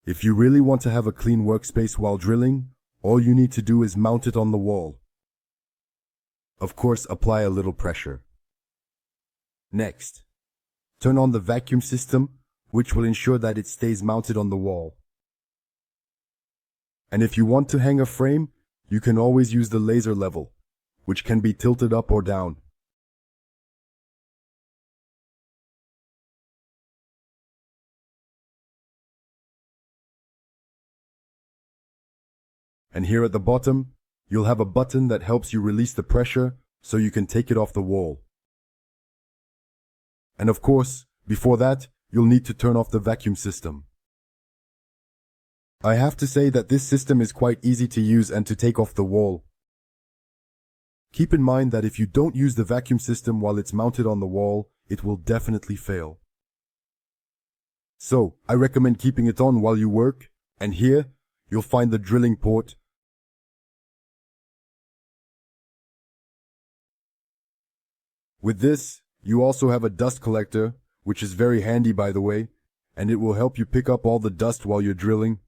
If you really want to have a clean workspace while drilling, all you need to do is mount it on the wall. Of course, apply a little pressure. Next, turn on the vacuum system, which will ensure that it stays mounted on the wall. And if you want to hang a frame, you can always use the laser level, which can be tilted up or down. And here at the bottom, you'll have a button that helps you release the pressure so you can take it off the wall. And of course, before that, you'll need to turn off the vacuum system. I have to say that this system is quite easy to use and to take off the wall. Keep in mind that if you don't use the vacuum system while it's mounted on the wall, it will definitely fail. So, I recommend keeping it on while you work, and here, you'll find the drilling port. With this, you also have a dust collector, which is very handy by the way, and it will help you pick up all the dust while you're drilling.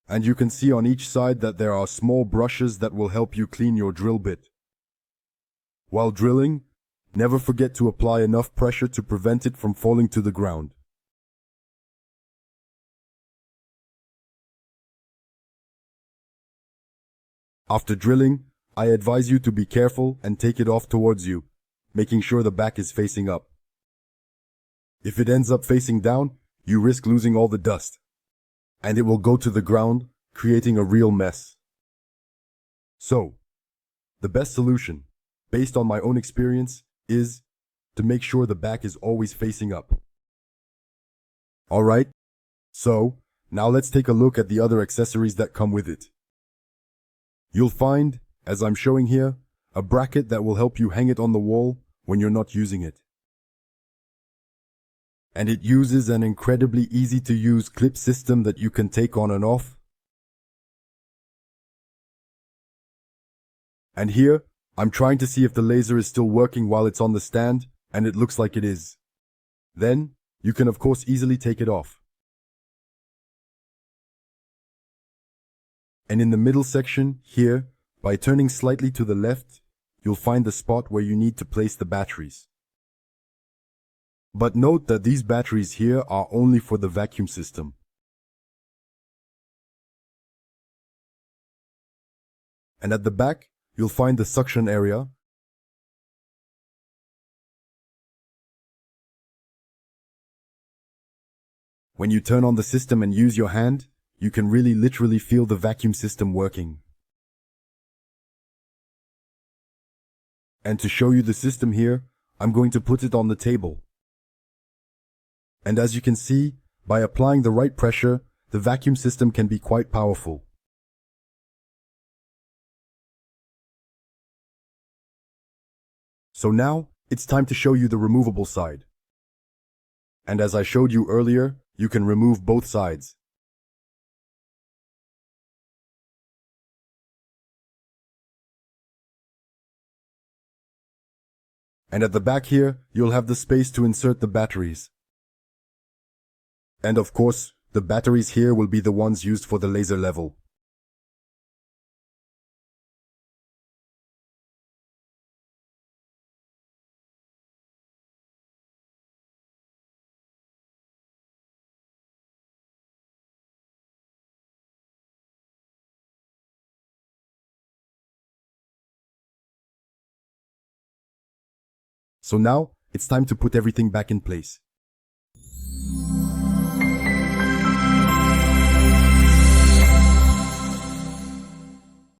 And you can see on each side that there are small brushes that will help you clean your drill bit. While drilling, never forget to apply enough pressure to prevent it from falling to the ground. After drilling, I advise you to be careful and take it off towards you, making sure the back is facing up. If it ends up facing down, you risk losing all the dust, and it will go to the ground, creating a real mess. So, the best solution, based on my own experience, is to make sure the back is always facing up. Alright, so now let's take a look at the other accessories that come with it. You'll find, as I'm showing here, a bracket that will help you hang it on the wall when you're not using it. And it uses an incredibly easy to use clip system that you can take on and off. And here, I'm trying to see if the laser is still working while it's on the stand, and it looks like it is. Then, you can of course easily take it off. And in the middle section, here, by turning slightly to the left, you'll find the spot where you need to place the batteries. But note that these batteries here are only for the vacuum system. And at the back, you'll find the suction area. When you turn on the system and use your hand, you can really literally feel the vacuum system working. And to show you the system here, I'm going to put it on the table. And as you can see, by applying the right pressure, the vacuum system can be quite powerful. So now, it's time to show you the removable side. And as I showed you earlier, you can remove both sides. And at the back here, you'll have the space to insert the batteries. And of course, the batteries here will be the ones used for the laser level. So now, it's time to put everything back in place.